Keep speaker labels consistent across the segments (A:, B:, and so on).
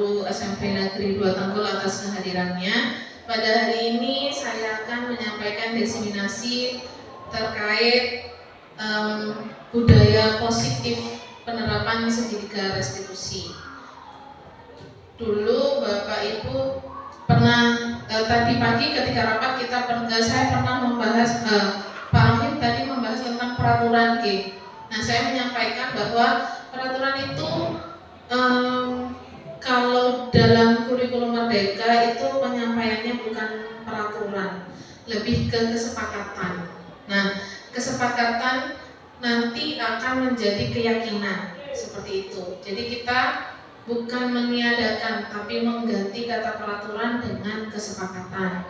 A: Guru SMP Negeri 2 Tanggul atas kehadirannya. Pada hari ini saya akan menyampaikan diseminasi terkait budaya positif penerapan segitiga restitusi. Dulu Bapak Ibu pernah tadi pagi ketika rapat saya pernah membahas Pak Amin tadi membahas tentang peraturan G. Nah, saya menyampaikan bahwa peraturan itu kalau dalam kurikulum Merdeka itu penyampaiannya bukan peraturan, lebih ke kesepakatan. Nah, kesepakatan nanti akan menjadi keyakinan seperti itu. Jadi kita bukan meniadakan, tapi mengganti kata peraturan dengan kesepakatan.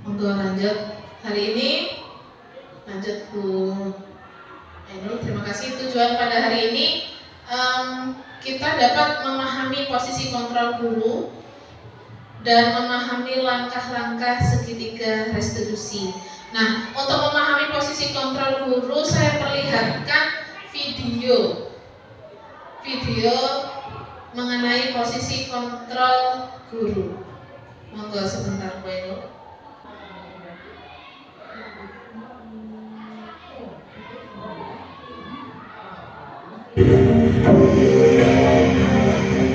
A: Monggo lanjut. Hari ini lanjut Bu Ainul. Terima kasih. Tujuan pada hari ini kita dapat memahami posisi kontrol guru dan memahami langkah-langkah segitiga restitusi. Nah, untuk memahami posisi kontrol guru, saya perlihatkan video mengenai posisi kontrol guru. Monggo sebentar Bu Ainul.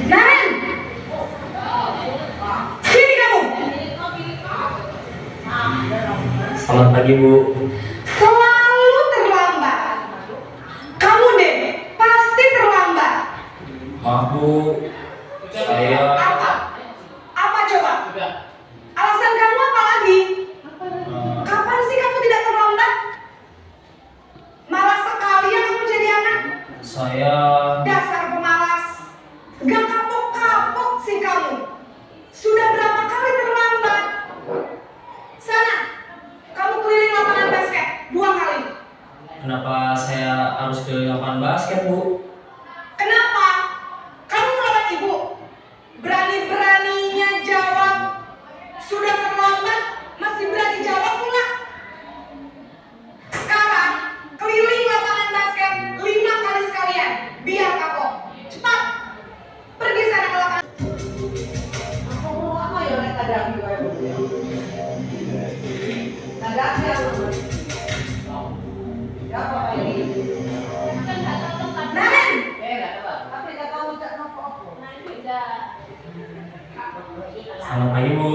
B: Naren, sini kamu.
C: Selamat pagi Bu.
B: Selalu terlambat. Kamu deh pasti terlambat.
C: Maaf Bu, saya
B: Apa coba? Alasan kamu apa lagi? Kapan sih kamu tidak terlambat? Malas sekali ya kamu jadi anak.
C: saya
B: Dasar pemalas. Gak kapok-kapok sih kamu. Sudah berapa kali terlambat? Sana, kamu keliling lapangan basket 2 kali.
C: kenapa saya harus ke lapangan basket Bu?
B: Kenapa? Kamu melawan ibu. Berani-beraninya jawab. Sudah terlambat, masih berani jawab pula. Sekarang, keliling lapangan basket 5 kali sekalian. Biar kapok. Cepat. Pergi sana ke lapangan. Naren!
C: Selamat pagi Bu.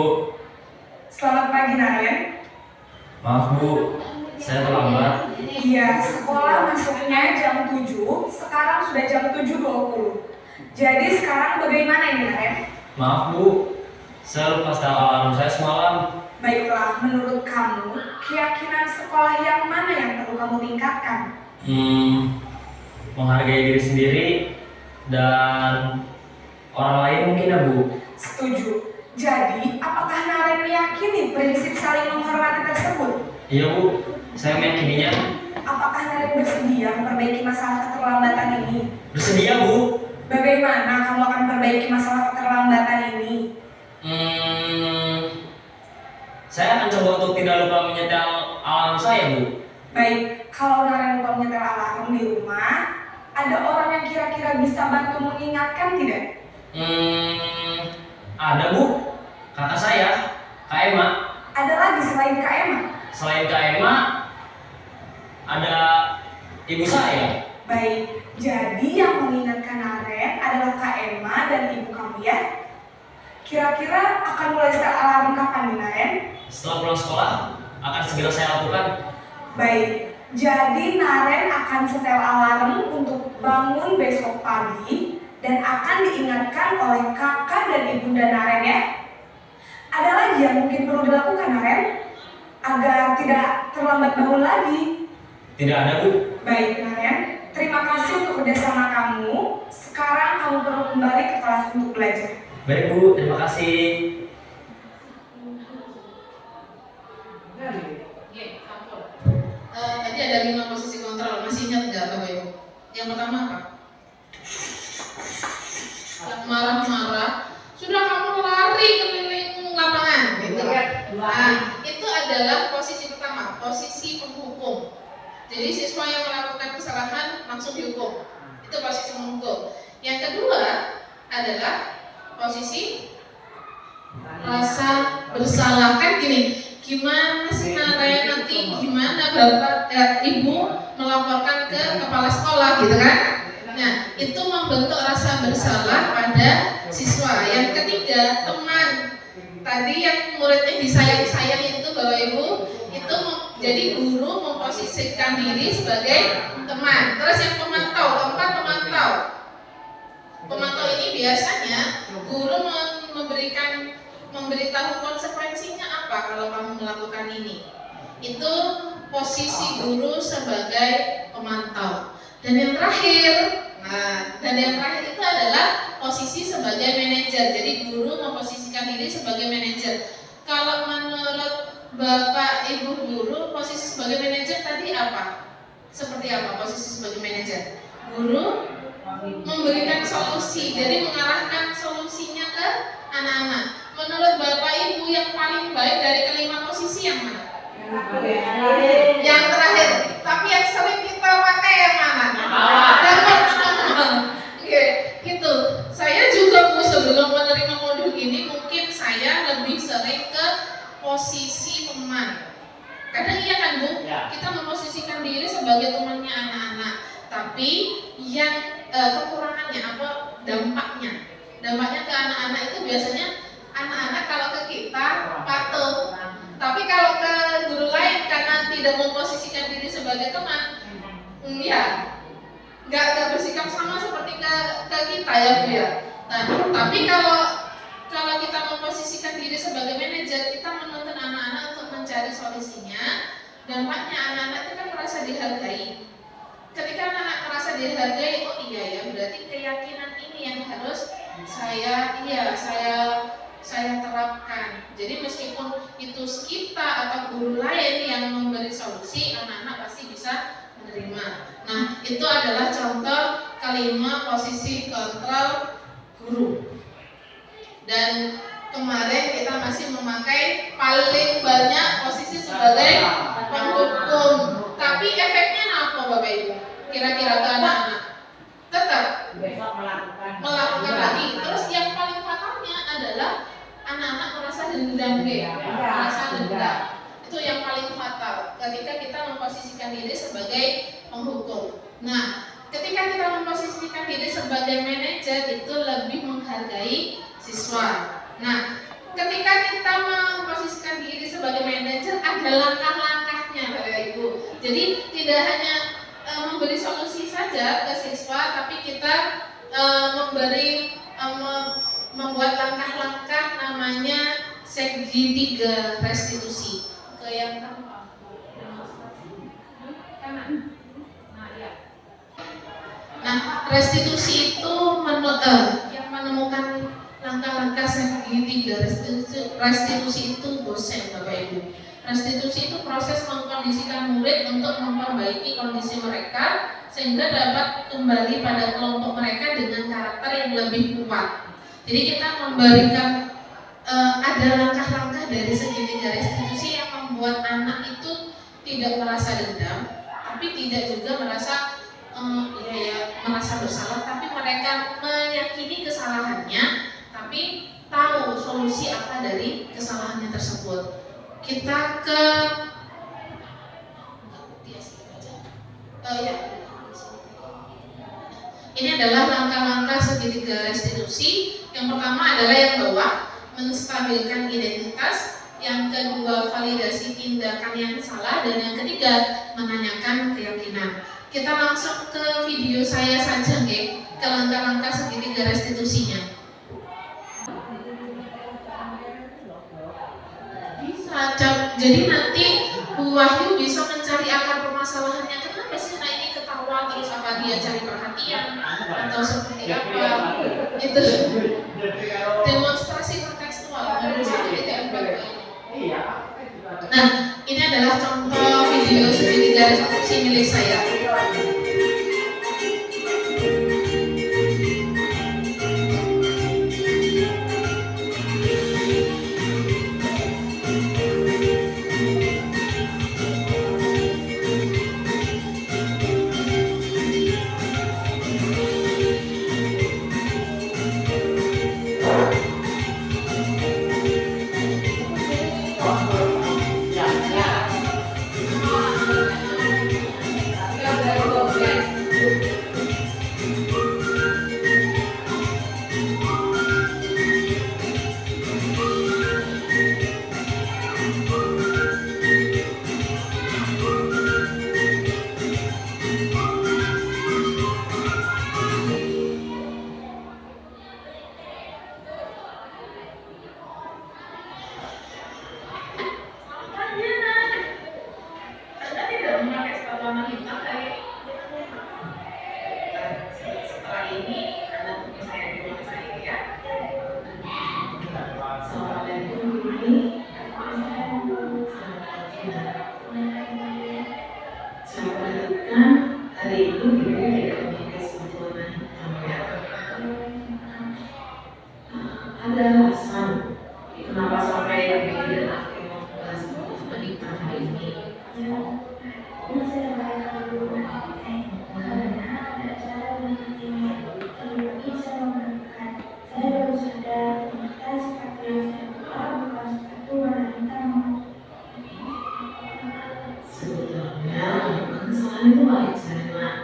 B: Selamat pagi Naren.
C: Maaf Bu, saya terlambat.
B: Iya, sekolah masuknya jam 7, sekarang sudah jam 7.20. Jadi sekarang bagaimana ini Naren?
C: Maaf Bu, saya lupa setel alarm saya semalam.
B: Baiklah, menurut kamu, keyakinan sekolah yang mana yang perlu kamu tingkatkan?
C: Menghargai diri sendiri dan orang lain mungkin ya Bu.
B: Setuju. Jadi, apakah Naren meyakini prinsip saling menghormati tersebut?
C: Iya Bu, saya meyakininya.
B: Apakah Naren bersedia memperbaiki masalah keterlambatan ini?
C: Bersedia Bu.
B: Bagaimana kamu akan memperbaiki masalah keterlambatan ini?
C: Saya akan coba untuk tidak lupa menyetel alarm saya Bu.
B: Baik, kalau Naren lupa menyetel alarm di rumah, ada orang yang kira-kira bisa bantu mengingatkan tidak?
C: Ada Bu, kakak saya, Kak Emma.
B: Ada lagi selain Kak Emma?
C: Selain Kak Emma, ada ibu saya.
B: Baik, jadi yang mengingatkan Naren adalah Kak Emma dan ibu kamu ya? Kira-kira akan mulai setel alarm kapan nih Naren?
C: Setelah pulang sekolah, akan segera saya lakukan.
B: Baik, jadi Naren akan setel alarm untuk bangun besok pagi dan akan diingatkan oleh kakak dan ibunda Naren ya. Ada lagi yang mungkin perlu dilakukan Naren agar tidak terlambat bangun lagi?
C: Tidak ada Bu.
B: Baik Naren, terima kasih untuk kerjasama kamu. Sekarang kamu perlu kembali ke kelas untuk belajar.
C: Baik Bu, terima kasih.
A: Tadi ada 5 posisi kontrol, masih ingat nggak Bapak Ibu? Yang pertama apa? Marah-marah, sudah kamu lari keliling lapangan, gitu kan? Nah, itu adalah posisi pertama, posisi penghukum. Jadi siswa yang melakukan kesalahan langsung dihukum. Itu posisi penghukum. Yang kedua adalah posisi rasa bersalah. Kan gini, gimana sih Naren nanti gimana bapak ibu melaporkan ke kepala sekolah gitu kan? Nah, itu membentuk rasa bersalah pada siswa. Yang ketiga, teman. Tadi yang muridnya disayang-sayang itu Bapak Ibu, itu jadi guru memposisikan diri sebagai teman. Terus yang pemantau, keempat pemantau. Pemantau ini biasanya guru memberitahu konsekuensinya apa kalau kamu melakukan ini. Itu posisi guru sebagai pemantau. Dan yang terakhir itu adalah posisi sebagai manajer. Jadi guru memposisikan diri sebagai manajer. Kalau menurut Bapak Ibu guru, posisi sebagai manajer tadi apa? Seperti apa posisi sebagai manajer? Guru memberikan solusi, jadi mengarahkan solusinya ke anak-anak. Menurut Bapak Ibu yang paling baik dari kelima posisi yang mana? Yang terakhir. Tapi yang sering kita pakai yang mana? Oke, gitu. Saya juga sebelum menerima modul ini mungkin saya lebih sering ke posisi teman. Kadang iya kan Bu, kita memposisikan diri sebagai temannya anak-anak. Tapi yang kekurangannya apa? Dampaknya ke anak-anak itu biasanya anak-anak kalau ke kita patuh. Tapi kalau ke guru lain karena tidak memposisikan diri sebagai teman, ya nggak bersikap sama seperti ke kita ya Bu ya. Nah, tapi kalau kita memposisikan diri sebagai manajer, kita menuntun anak-anak untuk mencari solusinya. Dampaknya anak-anak itu kan merasa dihargai. Ketika anak-anak merasa dihargai, oh iya ya, berarti keyakinan ini yang harus saya terapkan. Jadi meskipun itu kita atau guru lain yang memberi solusi, anak-anak pasti bisa menerima. Nah, itu adalah contoh kelima posisi kontrol guru. Dan kemarin kita masih memakai paling banyak posisi sebagai penghukum. Tapi efeknya apa Bapak Ibu? Kira-kira ke anak-anak? Tetap melakukan lagi. Terus yang paling fatalnya adalah anak-anak merasa dendam, merasa dendam. Itu yang paling fatal ketika kita memposisikan diri sebagai penghukum. Nah, ketika kita memposisikan diri sebagai manajer itu lebih menghargai siswa. Nah, ketika kita memposisikan diri sebagai manajer ada langkah-langkahnya Bapak Ibu. Jadi tidak hanya memberi solusi saja ke siswa, tapi kita membuat langkah-langkah namanya segitiga restitusi. Ke yang Nah, restitusi itu yang menemukan langkah-langkah segitiga restitusi itu dosen Bapak Ibu. Restitusi itu proses mengkondisikan murid untuk memperbaiki kondisi mereka sehingga dapat kembali pada kelompok mereka dengan karakter yang lebih kuat. Jadi kita memberikan ada langkah-langkah dari segitiga restitusi yang membuat anak itu tidak merasa dendam, tapi tidak juga merasa merasa bersalah, tapi mereka meyakini kesalahannya, tapi tahu solusi apa dari kesalahannya tersebut. Kita ke ini adalah langkah-langkah segitiga restitusi. Yang pertama adalah yang bawah, menstabilkan identitas. Yang kedua, validasi tindakan yang salah. Dan yang ketiga, menanyakan keyakinan. Kita langsung ke video saya saja, ke langkah-langkah segitiga restitusinya. Jadi nanti Bu Wahyu bisa mencari akar permasalahannya. Kenapa sih nah ini ketawa terus, apa dia cari perhatian atau seperti apa? Itu demonstrasi kontekstual menurut saya tidak baik. Nah, ini adalah contoh video segitiga restitusi milik saya. penjelasan kenapa sampai Megi dan aku mau membahas menikah hari ini.
B: Ini saya bayangkan dulu karena ada cara menghentinya. Terbukti saya mengatakan, saya baru sadar ternyata sepatu yang saya buka bukan sepatu warna hitam.
A: Sebetulnya melakukan kesalahan itu wajar, Mak.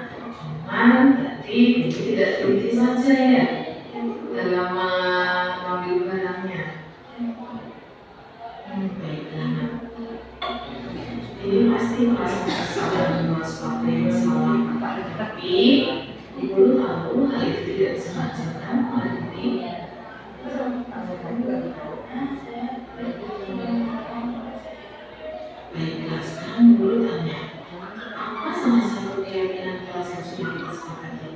A: Cuman berarti Megi tidak teliti saja ya dalam mengambil barangnya. Baiklah, Nak. Ini pasti merasa kesal dan membuat sesuatu yang salah. Tapi Ibu tahu hal itu tidak sengaja kan, Mak Dini? Baiklah, sekarang Ibu tanya, apa salah satu keyakinan kelas yang sudah kita sepakati?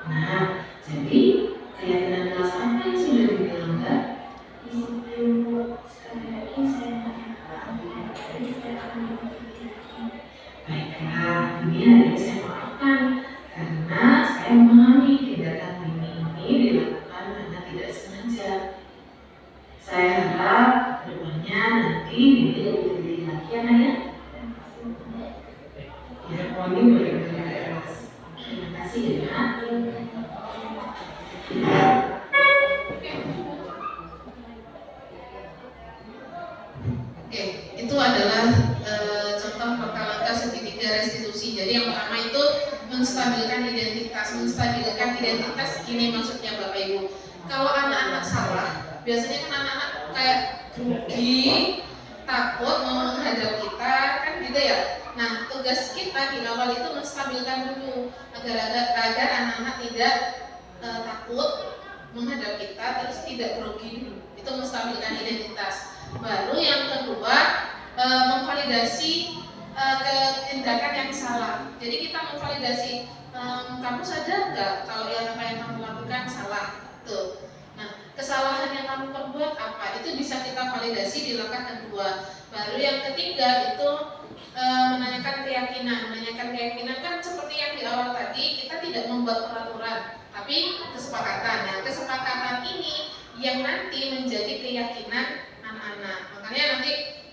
A: Nah, jadi keyakinan kelas apa yang sudah dilanggar? Baiklah, ini harus saya maafkan karena saya memahami tindakan ini dilakukan karena tidak sengaja. Saya harap kedepannya nanti Bibi lebih teliti lagi ya, Nak ya. Ya, Poni boleh berkata keras. Terima kasih ya, Nak. Oke, itu adalah contoh langkah segitiga restitusi. Jadi yang pertama itu menstabilkan identitas. Menstabilkan identitas ini maksudnya Bapak Ibu. Kalau anak-anak salah, biasanya kan anak-anak kayak grogi, takut mau menghadap kita, kan gitu ya. Nah, tugas kita di awal itu menstabilkan dulu agar anak-anak tidak takut menghadap kita, terus tidak grogi dulu. Itu menstabilkan identitas. Baru yang kedua memvalidasi tindakan yang salah. Jadi kita memvalidasi, kamu sadar nggak kalau yang apa yang kamu lakukan salah? Tuh. Nah, kesalahan yang kamu perbuat apa? Itu bisa kita validasi di langkah kedua. Baru yang ketiga itu menanyakan keyakinan. Menanyakan keyakinan kan seperti yang di awal tadi, kita tidak membuat peraturan, tapi kesepakatan. Nah, kesepakatan ini yang nanti menjadi keyakinan anak-anak. Makanya nanti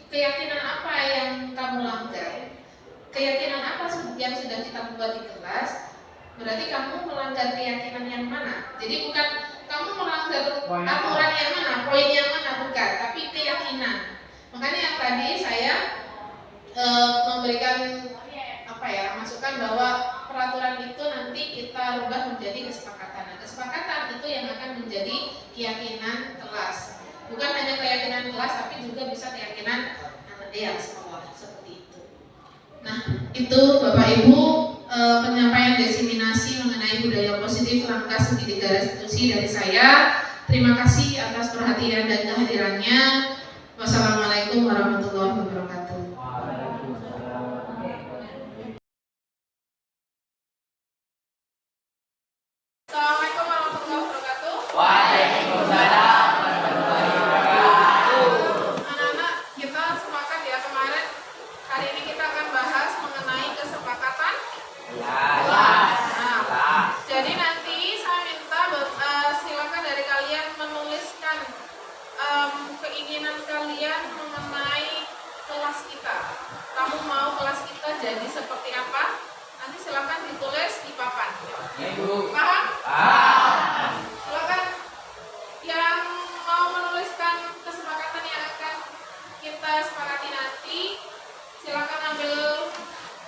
A: keyakinan apa yang kamu langgar, keyakinan apa yang sudah kita buat di kelas, berarti kamu melanggar keyakinan yang mana. Jadi bukan kamu melanggar aturan yang mana, poin yang mana, bukan, tapi keyakinan. Makanya yang tadi saya memberikan masukan bahwa peraturan itu nanti kita rubah menjadi kesepakatan. Nah, kesepakatan itu yang akan menjadi keyakinan kelas. Bukan hanya keyakinan kelas, tapi juga bisa keyakinan anak sekolah, seperti itu. Nah, itu Bapak Ibu penyampaian diseminasi mengenai budaya positif langkah segitiga restitusi dari saya. Terima kasih atas perhatian dan kehadirannya. Wassalamualaikum warahmatullahi wabarakatuh. Assalamualaikum warahmatullahi wabarakatuh.
D: Waalaikumsalam warahmatullahi wabarakatuh.
A: Anak-anak, kita sepakat ya kemarin. Hari ini kita akan bahas mengenai kesepakatan. Nah, jadi nanti saya minta silakan dari kalian menuliskan keinginan kalian mengenai kelas kita. Kamu mau kelas kita jadi seperti apa? Nanti silakan ditulis di papan. Paham? Silakan yang mau menuliskan kesepakatan yang akan kita sepakati nanti, silakan ambil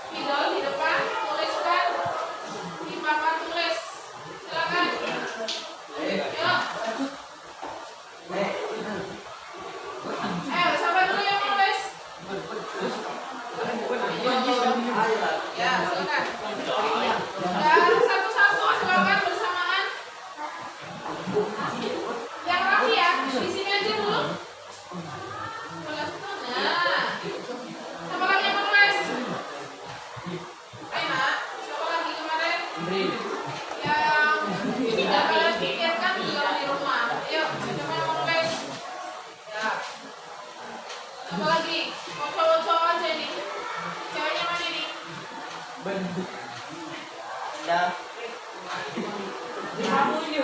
A: spidol di depan, tuliskan di papan tulis. Silakan. Yuk. Siapa dulu yang menulis? Ya, silakan. Dan satu-satu silakan bersamaan. Yang rapi ya, di sini aja dulu. Nah, siapa lagi yang menulis? Ayo Nak, siapa lagi kemarin? Yang tidak kalian pikirkan juga di rumah. Ayo, siapa yang menulis? Ya. Siapa lagi? Mau cowok-cowok aja nih. Ceweknya mana nih?
D: Kamu ini.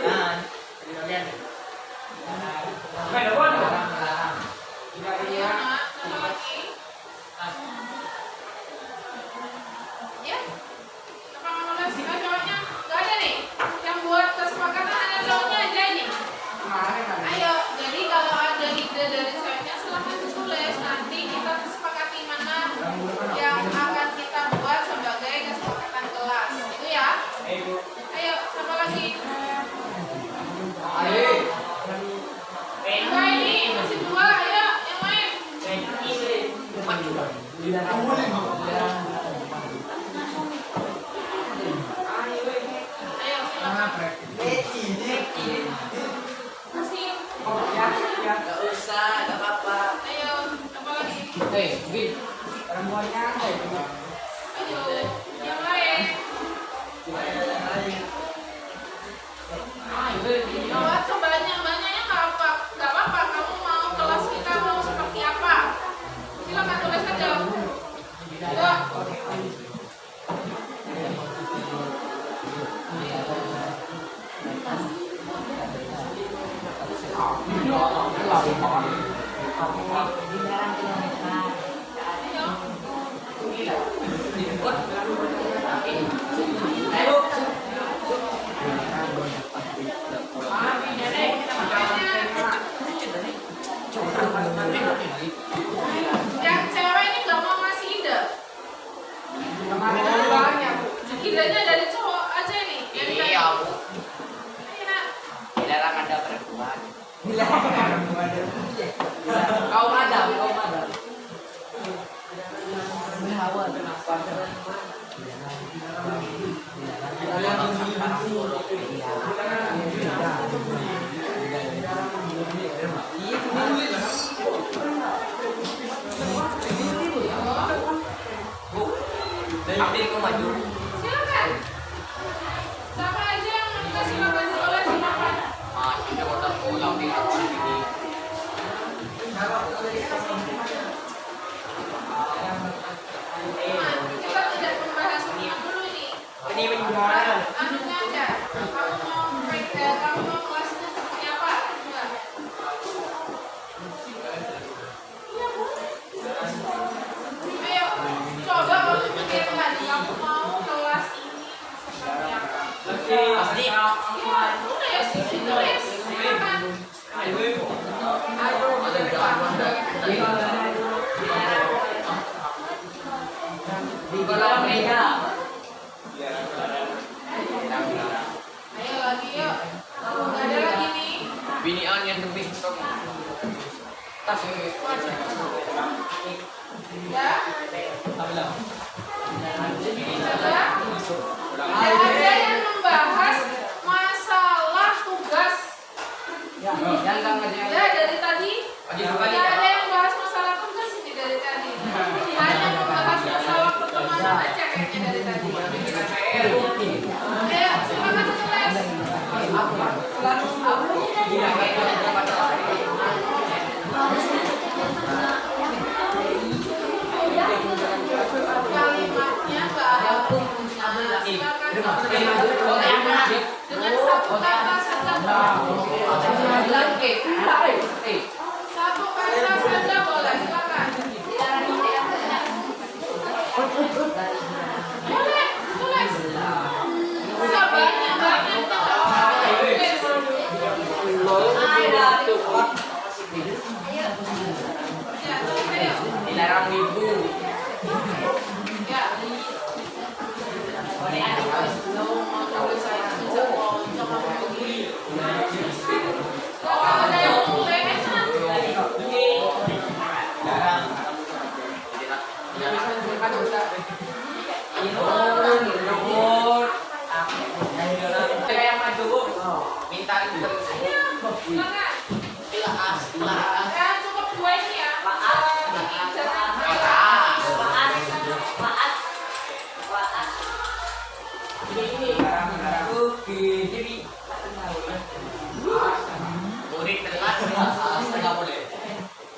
A: Ya, apa lagi? Ya, apa mau les? Cowoknya nggak ada nih. Yang buat kesepakatan ada cowoknya aja ini. Ayo, jadi kalau ada ide dari ceweknya silahkan ditulis. Nanti kita kesepakati mana yang akan kita buat sebagai kesepakatan kelas. Itu ya. Ayo, siapa lagi? Enggak ini masih dua. Ayo, yang lain. Ayo, silakan. Masih.
D: Gak usah, gak apa-apa.
A: Ayo, apa lagi?
D: Perempuannya
A: Ayo, yang lain. Jawab sebanyak-banyaknya nggak apa-apa. Kamu mau kelas kita mau seperti apa? Silakan tulis aja. Dua. Yang cewek ini nggak mau ngasih ide. Idenya dari cowok aja nih.
D: Iya, Bu.
A: Ayo, Nak.
D: Dilarang ada perempuan.
E: Kaum Adam.
D: Abdi kau maju.
A: Silakan. Siapa aja yang mau minta silakan tulis silakan.
D: Tidak mau tahu yang di sini.
A: Kita tidak membahas dulu ini.
D: Ini bagaimana?
A: Anunya aja. Kamu mau kelasnya seperti apa? Enggak. Iya, Bu. Ayo, coba kalau pikirkan kamu mau kelas ini seperti apa?
D: Pasti.
A: Iya, udah ya sih tulis. Silakan.
D: Di kolam meja.
A: Ayo lagi yuk. Nggak ada lagi nih.
D: Binian yang lebih kamu. Tas ini.
A: Ya. Sudah. Tidak ada yang membahas masalah tugas.
E: Yang nggak ngerjain.
A: Ya dari tadi. Tidak ada yang bahas masalah tugas ini dari tadi. Hanya membahas masalah pertemanan aja kayaknya dari tadi. Ayo, silakan tulis. Kalimatnya nggak ada fungsinya. Silakan tulis. Dengan satu kata saja. Satu kata saja boleh, silakan. Boleh, tulis. Sebanyak-banyaknya tulis. Ya, ayo.
D: Dilarang ibu.
A: Ya. Mau tulis saya sejak mau coba begini. Kalau ada yang tulis,
D: Kayak maju. Minta terus.
A: silakan.
D: Ilah.
A: Ya, cukup dua ini ya.
D: Murid telat nggak boleh.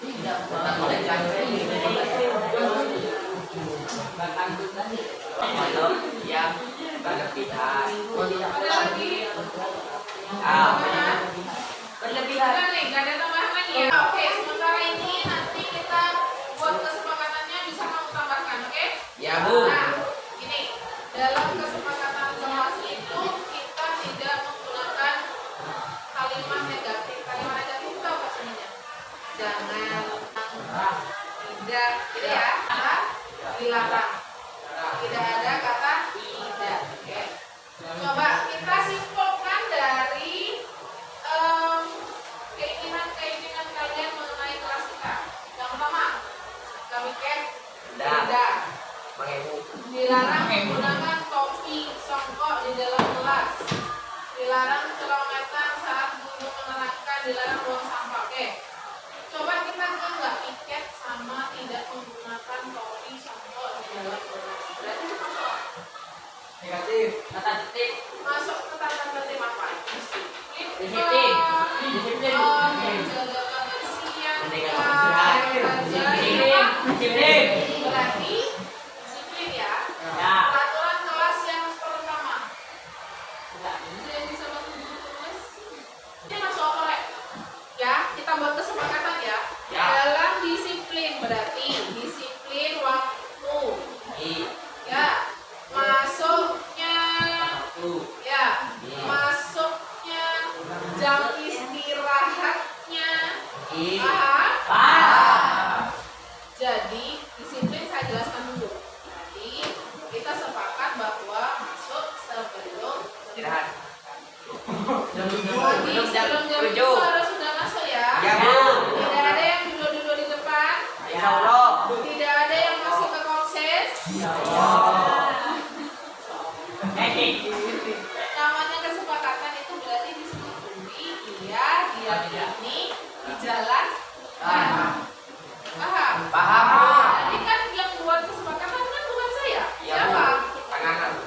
D: Nggak boleh yang berlebihan.
A: Ada lagi.
D: Berlebihan
A: Udah nih, gak ada tambahan lagi ya. Oke, sementara ini nanti kita buat kesepakatannya bisa kamu tambahkan, oke?
E: Ya, Bu.
A: Nah, ini dalam kesepakatan kelas itu kita tidak menggunakan kalimat negatif. Kalimat negatif itu apa sebenarnya? Jangan, tidak, gitu ya. Kata dilarang. Tidak ada kata tidak. Oke. Coba kita simpulkan dari keinginan-keinginan kalian mengenai kelas kita. Yang pertama, kami tidak dilarang menggunakan topi songkok di dalam kelas. Dilarang celometan saat guru menerangkan. Dilarang buang sampah. Oke. Coba kita nggak piket sama tidak menggunakan topi songkok di dalam kelas. Berarti itu masuk.
E: Negatif. Kata titik.
A: Masuk ke tata tertib apa?
E: Disiplin.
A: Menjaga kebersihan.
E: Disiplin.
A: Berarti disiplin ya.
E: Ya.
A: Peraturan kelas yang pertama. Sudah bisa bantu guru tulis. Ini masuk apa Rek? Ya, kita buat kesepakatan ya.
E: Ya.
A: Dalam disiplin berarti disiplin waktu. Ya. Masuknya. Ya. Masuknya jam istirahatnya. Paham? Jadi disiplin saya jelaskan dulu. Jadi kita sepakat bahwa masuk sebelum
E: Istirahat.
A: Pagi sebelum jam 7 harus sudah masuk ya.
E: Ya, Bu.
A: Tidak ada yang duduk-duduk di depan.
E: Ya Allah.
A: Tidak ada yang masuk ke konses. Namanya kesepakatan itu berarti disetujui iya diyakini dijalan. Paham? Jadi kan yang buat kesepakatan kan bukan saya. Siapa?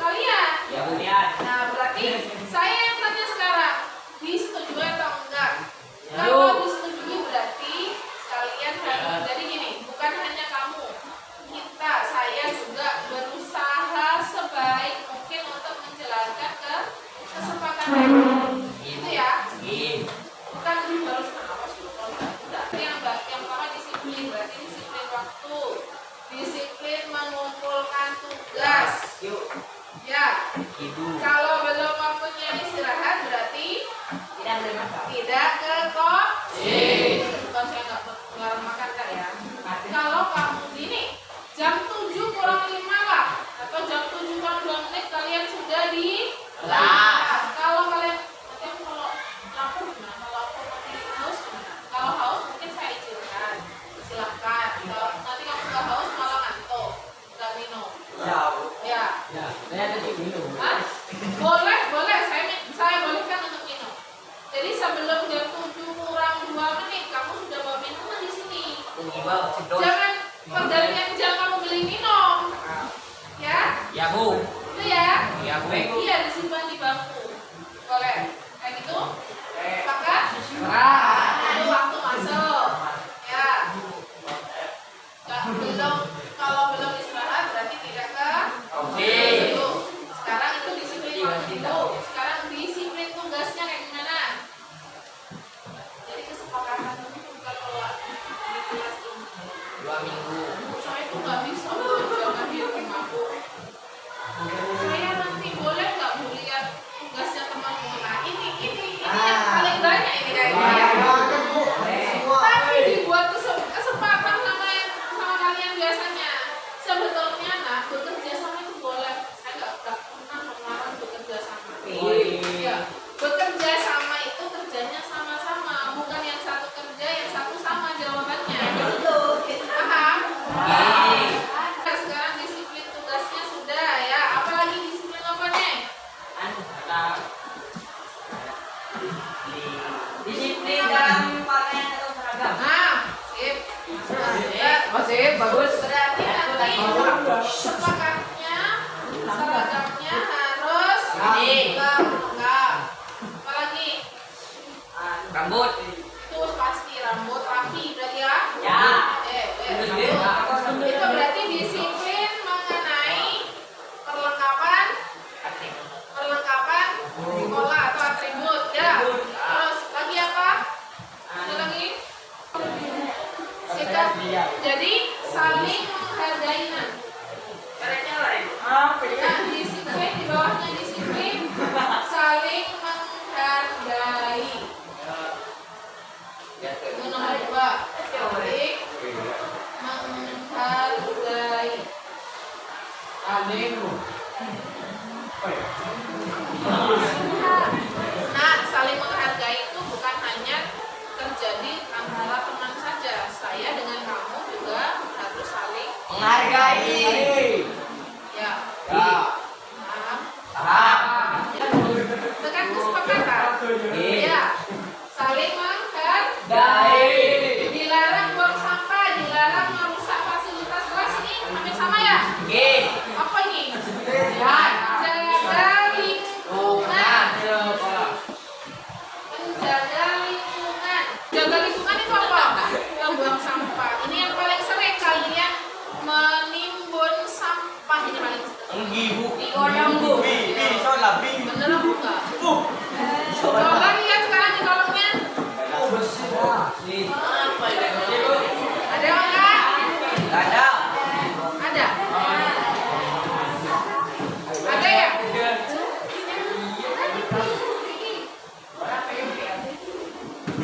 A: Kalian.
E: Ya, Bu.
A: Nah berarti saya yang tanya sekarang disetujui atau enggak? Kalau disetujui berarti kalian harus jadi gini, bukan hanya kamu, saya juga berusaha sebaik mungkin untuk menjalankan ke kesepakatan itu ya. Bukan harus apa sih kalau enggak. Yang pertama disiplin, berarti disiplin waktu, disiplin mengumpulkan tugas. Ya. Kalau belum waktunya istirahat berarti tidak ke konsis. Bukan saya nggak makan Kak ya. Kalau kamu gini jam 7 kurang 5 lah atau jam 7 kurang 2 menit kalian sudah di kelas. Kalau kalian nanti kalau lapor gimana? Kalau lapor nanti haus gimana? Kalau haus mungkin saya izinkan, silahkan. Kalau nanti kamu nggak haus malah ngantuk, nggak minum. Ya.
E: Saya tadi minum.
A: Hah? Boleh. Saya bolehkan untuk minum. Jadi sebelum jam 7 kurang 2 menit kamu sudah bawa minuman di sini. Jangan pergantian jam kamu beli minum. Ya?
E: Ya, Bu.
A: Itu ya?
E: Ya, Bu.
A: Iya, disimpan di bangku. Boleh. Kayak gitu? Sepakat? Itu waktu masuk. Ya. Kalau belum istirahat berarti tidak ke konsis. Sekarang itu disiplin waktu. Sekarang disiplin tugasnya kayak gimana? Jadi kesepakatan itu bukan kalau di kelas ini.
E: 2 minggu.
A: Saya itu nggak bisa mengerjakan di rumahku. Saya nanti boleh nggak melihat tugasnya temanku? Nah ini yang paling banyak ini kayaknya. Tapi dibuat kesempatan sama kalian biasanya. Sebetulnya bekerja sama itu boleh. Saya nggak pernah melarang bekerja sama. Ya, bekerja sama itu kerjanya sama-sama, bukan yang satu kerja yang satu sama jawabannya. Paham? Sekarang disiplin tugasnya sudah ya. Apalagi disiplin apa nih?
E: Disiplin dalam pakaian atau seragam.
A: Nah, sip.
E: Sip, bagus.
A: Berarti nanti sepakatnya seragamnya harus lengkap. Apalagi
E: Rambut.
A: itu pasti rambut rapi berarti ya.
E: Ya.
A: Itu berarti disiplin mengenai perlengkapan sekolah atau atribut ya. Terus lagi apa? Jadi saling menghargai.
E: Caranya lain.
A: Nah, disiplin di bawahnya disiplin saling menghargai. Itu nomor 2. Saling menghargai. Nah, saling menghargai itu bukan hanya terjadi antara teman saja. Saya dengan kamu juga harus saling
E: Menghargai.
A: ya.
E: Paham.
A: Tekan kesepakatan. Ya. Saling menghargai. Dilarang buang sampah, dilarang merusak fasilitas kelas ini hampir sama ya?
E: Oke.
A: Apa ini? Menjaga lingkungan. Menjaga lingkungan. Jaga lingkungan itu apa? Nggak buang sampah. Ini yang paling sering kalian menimbun sampah ini paling sering. Di kolong bu. Bener apa enggak? Coba lihat sekarang di kolongnya. Ada enggak?
E: Ada.
A: Ada. Ada ya?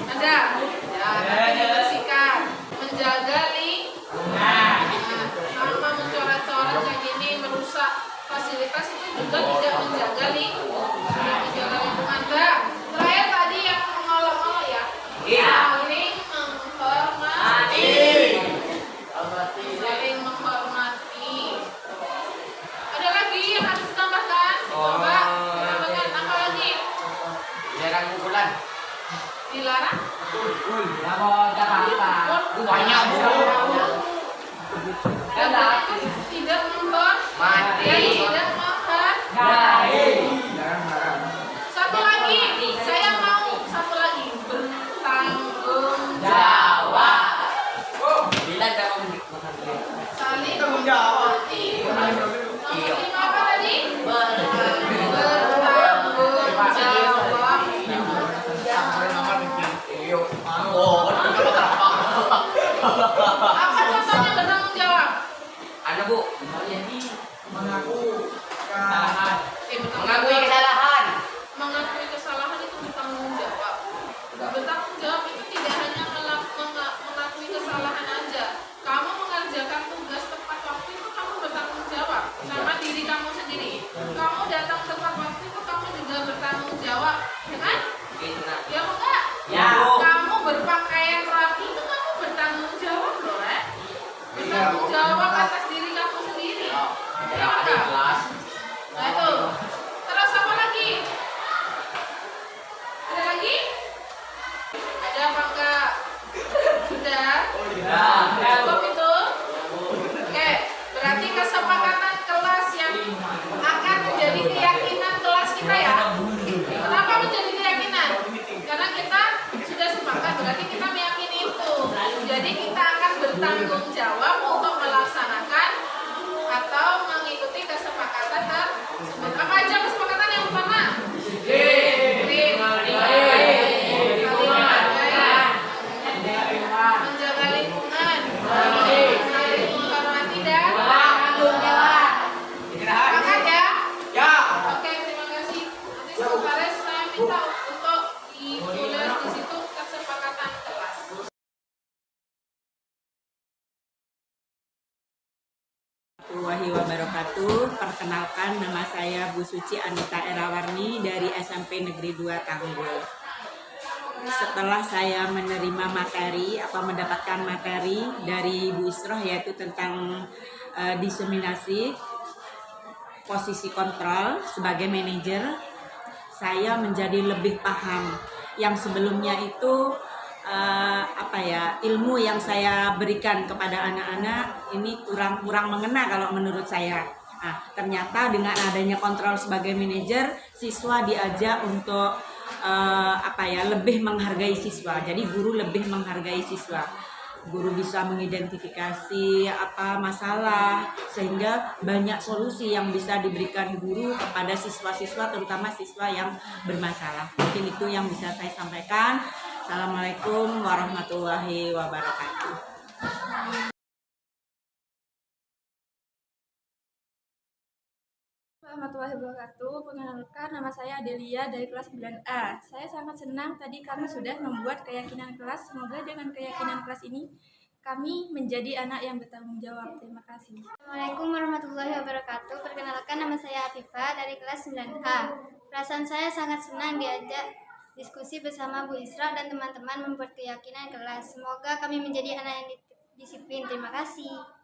A: Ada. Ya, nanti dibersihkan. Menjaga lingkungan. Sama mencoret-coret kayak gini merusak fasilitas itu juga tidak menjaga lingkungan. Menjaga lingkungan. Nah, terakhir tadi yang mengolok-olok ya. Saling menghormati. Saling menghormati. Ada lagi yang harus ditambahkan? Coba tambahkan apa lagi?
E: Jarang pukulan.
A: Dilarang?
E: Banyak bu.
A: Tidak menghormati.
E: Mati.
A: Tidak menghargai. Satu lagi, saya mau satu lagi bertanggung jawab.
E: Bilang dah menghargai.
A: Saling menghormati. Nomor 5 apa tadi? Bertanggung jawab. Apa contohnya bertanggung jawab?
E: Ada bu.
D: Mengaku kesalahan.
E: Mengakui kesalahan.
A: Mengakui kesalahan itu bertanggung jawab. Bertanggung jawab itu tidak hanya mengakui kesalahan aja. Kamu mengerjakan tugas tepat waktu itu kamu bertanggung jawab sama diri kamu sendiri. Kamu datang tepat waktu itu kamu juga bertanggung jawab, ya kan? Ya enggak?
E: Ya.
A: Kamu berpakaian rapi itu kamu bertanggung jawab loh, bertanggung jawab atas diri kamu sendiri. Ya enggak? Nah itu. Terus apa lagi? Ada lagi? Ada apa enggak? Sudah? Cukup itu? Oke, berarti kesepakatan kelas yang akan menjadi keyakinan kelas kita ya. Kenapa menjadi keyakinan? Karena kita sudah sepakat, berarti kita meyakini itu. Jadi kita akan bertanggung jawab untuk melaksanakan atau mengikuti kesepakatan tersebut. Apa aja kesepakatan yang pertama? Menjaga lingkungan, saling menghormati dan sepakat ya? Oke, terima kasih. Nanti sekretaris saya minta untuk ditulis di situ kesepakatan kelas.
F: Warahmatullahi wabarakatuh. Perkenalkan, nama saya Bu Suci Anita Erawarni dari SMP Negeri 2 Tanggul. Setelah saya menerima materi atau mendapatkan materi dari Bu Isroh yaitu tentang diseminasi posisi kontrol sebagai manajer, saya menjadi lebih paham. Yang sebelumnya itu ilmu yang saya berikan kepada anak-anak ini kurang mengena kalau menurut saya. Nah, ternyata dengan adanya kontrol sebagai manajer, siswa diajak untuk lebih menghargai siswa. Jadi guru lebih menghargai siswa. Guru bisa mengidentifikasi apa masalah sehingga banyak solusi yang bisa diberikan guru kepada siswa-siswa, terutama siswa yang bermasalah. Mungkin itu yang bisa saya sampaikan. Assalamualaikum warahmatullahi wabarakatuh.
G: kasih. Warahmatullahi wabarakatuh. Perkenalkan, nama saya Adelia dari kelas 9A. Saya sangat senang tadi kami sudah membuat keyakinan kelas. Semoga dengan keyakinan kelas ini kami menjadi anak yang bertanggung jawab. Terima kasih.
H: Assalamualaikum warahmatullahi wabarakatuh. Perkenalkan, nama saya Afifah dari kelas 9A. Perasaan saya sangat senang diajak diskusi bersama Bu Isra dan teman-teman membuat keyakinan kelas. Semoga kami menjadi anak yang disiplin. Terima kasih.